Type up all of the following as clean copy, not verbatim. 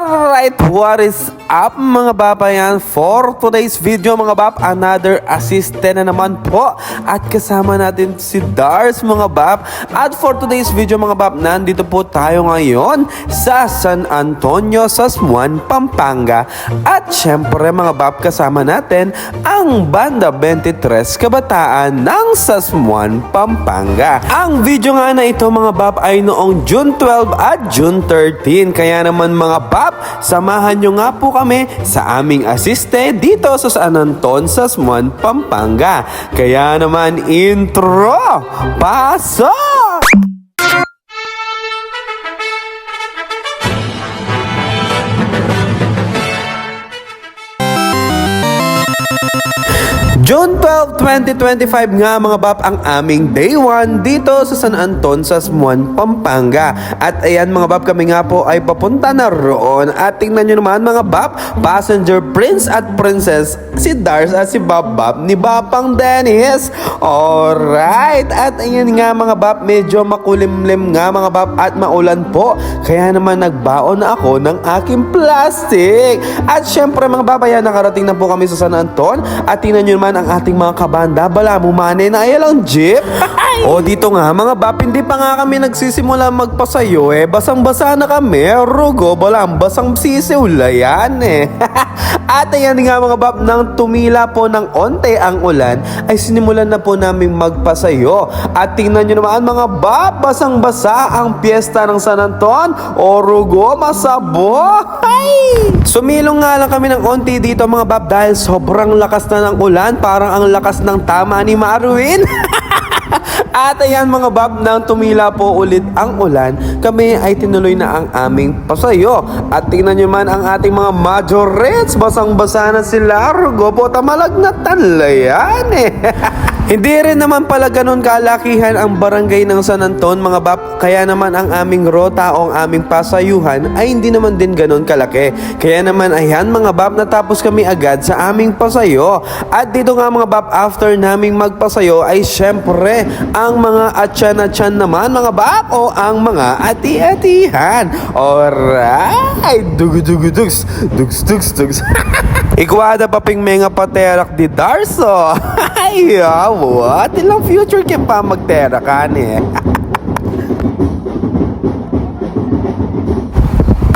Alright, what is up mga bap? Ayan, for today's video mga bap, another assistant na naman po. At kasama natin si Dars mga bap. At for today's video mga bap, nandito po tayo ngayon sa San Antonio, Sasmuan, Pampanga. At syempre mga bap, kasama natin ang Banda 23 Kabataan ng Sasmuan, Pampanga. Ang video nga na ito mga bap ay noong June 12 at June 13. Kaya naman mga bap, samahan nyo nga po kami sa aming asiste dito sa San Anton, Sasmuan, Pampanga. Kaya naman intro, pasok! June 12, 2025 nga mga bap ang aming day 1 dito sa San Anton, Sasmuan, Pampanga. At ayan mga bap, kami nga po ay papunta na roon. At tingnan nyo naman mga bap, passenger prince at princess, si Dars at si Bab ni Bapang Dennis. Alright, at ayan nga mga bap, medyo makulimlim nga mga bap at maulan po. Kaya naman nagbaon na ako ng aking plastic. At syempre mga bap, ayan nakarating na po kami sa San Anton. At tingnan nyo naman ang ating mga kabanda, bala mumane na ayalang jeep. O dito nga mga bap, hindi pa nga kami nagsisimula magpasayo basang-basa na kami, rugo, balang basang sisiulayan At ayan nga mga bap, nang tumila po ng onte ang ulan, ay sinimulan na po namin magpasayo. At tingnan nyo naman mga bap, basang-basa ang piyesta ng San Anton, o rugo, masabo. Sumilong nga lang kami ng onte dito mga bap dahil sobrang lakas na ng ulan, parang ang lakas ng tama ni Marwin. At ayan mga bab, nang tumila po ulit ang ulan, kami ay tinuloy na ang aming pasayo. At tingnan nyo man ang ating mga majorettes, basang-basa na sila, rugo po, tamalag na talayan Hindi rin naman pala ganun kalakihan ang barangay ng San Anton mga bap, kaya naman ang aming rota o ang aming pasayuhan ay hindi naman din ganun kalaki. Kaya naman ayan mga bap, natapos kami agad sa aming pasayo. At dito nga mga bap, after naming magpasayo ay syempre ang mga atyan-atyan naman mga bap o ang mga ati-atihan. Alright, dugu-dugu-dugs, dugs-dugs-dugs. Ikuada pa ping mga paterak di Darso. Ay, what? Ilang future ka pa magtera ka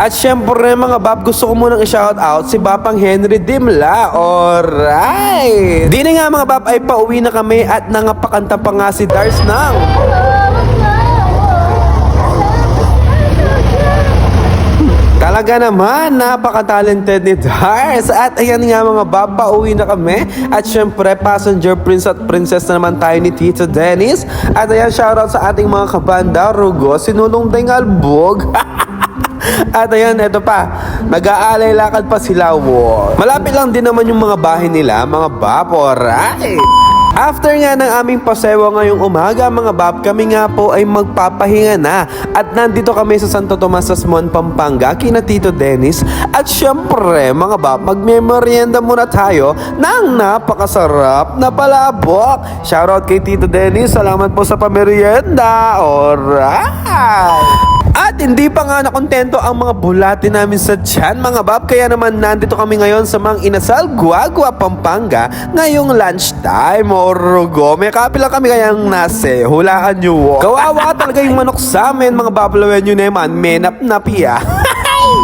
At syempre mga bab, gusto ko munang i-shout out si Bapang Henry Dimla. Alright! Di na nga mga bab ay pauwi na kami at nangapakanta pa nga si Dars ng talaga naman, napaka-talented ni Dars. At ayan nga mga bab, pauwi na kami. At syempre, passenger prince at princess na naman tayo ni Tito Dennis. At ayan, shoutout sa ating mga kabanda, Rugo, Sinulong Dengalbog. At ayan, eto pa, nag-aalay lakad pa sila. Malapit lang din naman yung mga bahay nila, mga bab. Alright! After nga ng aming pasewa ngayong umaga mga bab, kami nga po ay magpapahinga na. At nandito kami sa Santo Tomas, Sasmuan, Pampanga, kina Tito Dennis. At syempre mga bab, magmemorienda muna tayo ng napakasarap na palabok. Shoutout kay Tito Dennis, salamat po sa pamerienda. Alright! At hindi pa nga nakontento ang mga bulati namin sa tiyan mga bab, kaya naman nandito kami ngayon sa Mang Inasal, Guagua, Pampanga ngayong lunchtime. Rugo, may kapi lang kami kayang nase, hulaan nyo. Kawawa talaga yung manok sa amin mga bab, lawen nyo naman, menap-napi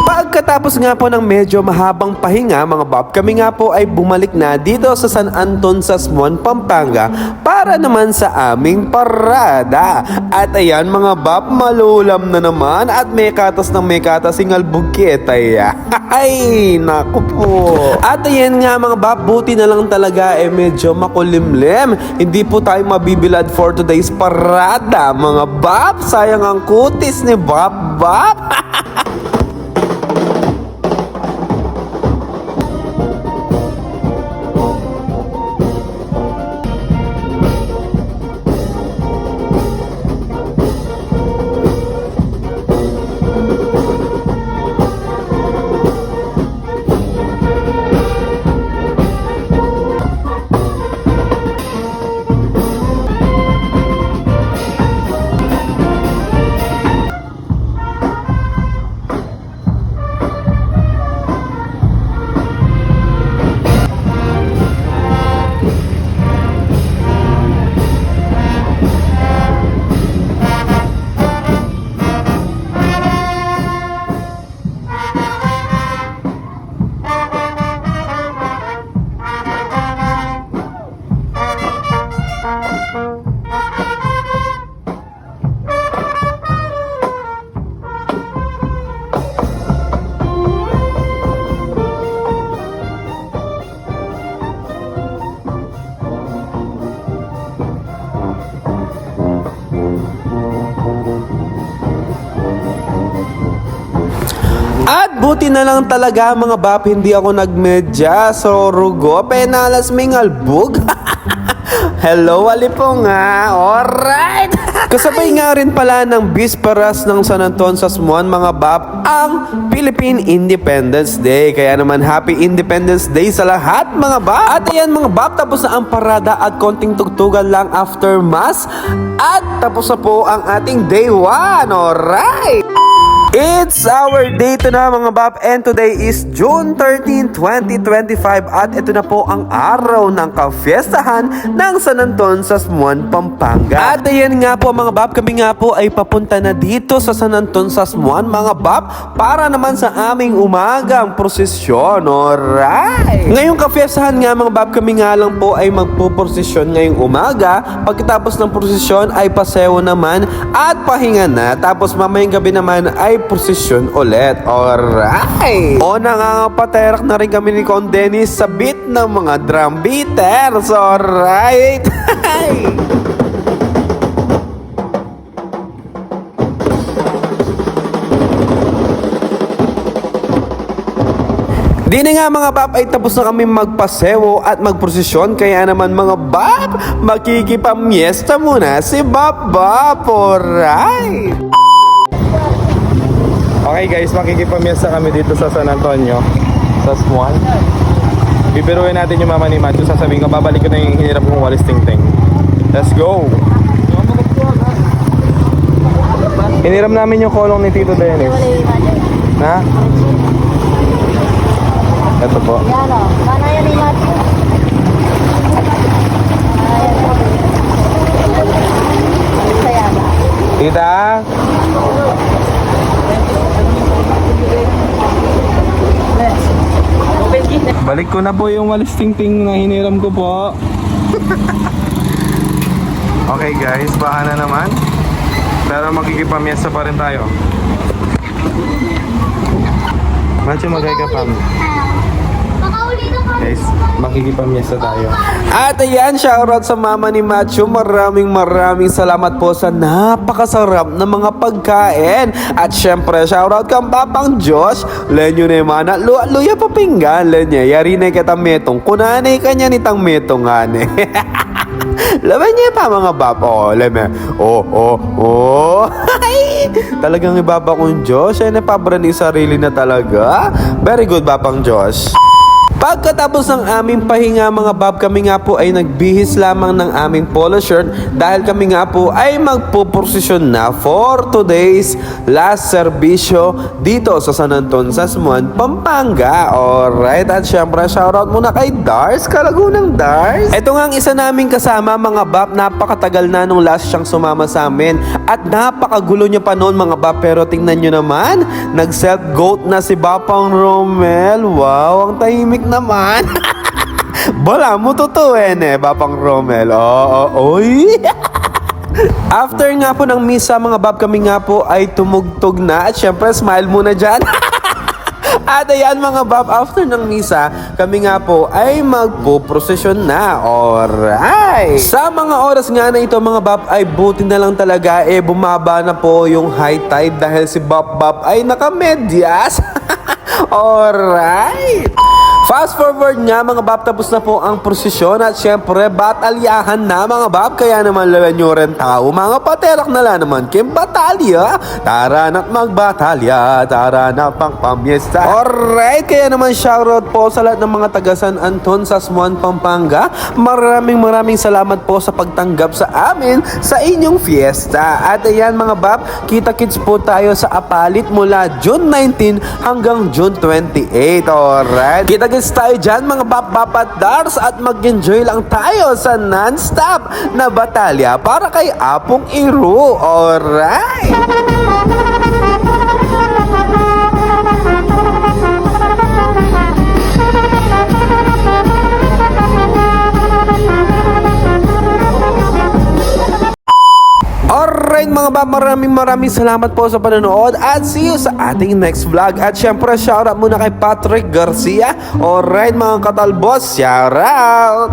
Pagkatapos nga po ng medyo mahabang pahinga mga bab, kami nga po ay bumalik na dito sa San Anton, Sasmuan, Pampanga para naman sa aming parada. At ayan mga bab, malulam na naman at may katas ng may katas singal bugketa Ay, naku po. At ayan nga mga bab, buti na lang talaga medyo makulimlim. Hindi po tayo mabibilad for today's parada mga bab. Sayang ang kutis ni Bab. At buti na lang talaga mga bap, hindi ako nagmedya. So rugo, penalas mingalbog. Hello, wali po nga. Alright! Kasabay nga rin pala ng bisperas ng San Anton sa Smuan mga bap ang Philippine Independence Day. Kaya naman Happy Independence Day sa lahat mga bap. At ayan mga bap, tapos na ang parada at konting tugtugan lang after mass. At tapos na po ang ating day 1. Alright! It's our day to na mga bap, and today is June 13, 2025 at ito na po ang araw ng kafiestahan ng San Anton sa Smuan, Pampanga. At ayan nga po mga bap, kami nga po ay papunta na dito sa San Anton sa Smuan mga bap para naman sa aming umagang prosesyon. Alright! Ngayong kafiestahan nga mga bap, kami nga lang po ay magpuprosesyon ngayong umaga. Pagkatapos ng prosesyon ay pasewo naman at pahinga na. Tapos mamayang gabi naman ay prosesyon ulit. Alright! O nangangapaterak na rin kami ni Con Dennis sa beat ng mga drum beaters. Alright! Di na nga mga bab ay tapos na kami magpasewo at magprosesyon, kaya naman mga bab, makikipamiesta muna si Bab Bab. Alright! Okay guys, makikipamiesta kami dito sa San Antonio, sa Smuan. Bibiruin natin yung mama ni Matthew. Sasabihin ko, babalik ko na yung hinirap kong walis ting-ting. Let's go! Hiniram namin yung kolong ni Tito Dennis. Na? Ito po. Yan o. Mana yan ni Matthew? Saya ba? Tita? Balik ko na po yung walis ting-ting na hiniram ko po. Okay guys, baka na naman. Pero makikipamiesta pa rin tayo. Macho, magay ka pa. Guys, makikipamiesta tayo. At ayan, shoutout sa mama ni Macho. Maraming salamat po sa napakasarap na mga pagkain. At syempre, shoutout kang Papang Josh. Lenyo na yung mana, luya papinggan. Lenya, yari na kita metong. Kunanay kanya nitang metong ane. Laban niya pa mga bab. Oh, leme. Oh. Talagang ibaba kong Josh. Ay napabraning sarili na talaga. Very good, Papang Josh. Pagkatapos ng aming pahinga mga bab, kami nga po ay nagbihis lamang ng aming polo shirt dahil kami nga po ay magpuprosesyon na for today's last serbisyo dito sa San Anton sa Smuan, Pampanga. Alright, at syempre shoutout muna kay Dars, Kalagunang Dars. Ito nga ang isa naming kasama mga bab, napakatagal na nung last siyang sumama sa amin at napakagulo niya pa noon mga bab, pero tingnan nyo naman, nag-self-goat na si Bapang Romel. Wow, ang tahimik naman. Bala mo tutuin Bapang Romel. Oy. After nga po ng misa mga bab, kami nga po ay tumugtog na at syempre smile muna dyan. At ayan mga bab, after ng misa, kami nga po ay magpuprosesyon na. Alright! Sa mga oras nga na ito mga bab, ay buti na lang talaga bumaba na po yung high tide dahil si Bab Bab ay nakamedyas. Alright! Fast forward nga mga bab, tapos na po ang prosesyon at syempre batalyahan na mga bab, kaya naman lawan nyo rin tao mga paterak na lang naman kim batalya. Tara na't magbatalya, tara na pang pamiesta. Alright, kaya naman shoutout po sa lahat ng mga taga San Anton sa Smuan, Pampanga. Maraming salamat po sa pagtanggap sa amin sa inyong fiesta. At ayan mga bab, kita-kits po tayo sa Apalit mula June 19 hanggang June 28. Alright, kita-kits tayo dyan mga bab at Dars at mag-enjoy lang tayo sa non-stop na batalya para kay Apong Iru. Alright! Alright mga bab, maraming salamat po sa panonood at see you sa ating next vlog. At syempre shoutout muna kay Patrick Garcia. Alright mga katalbos, shoutout!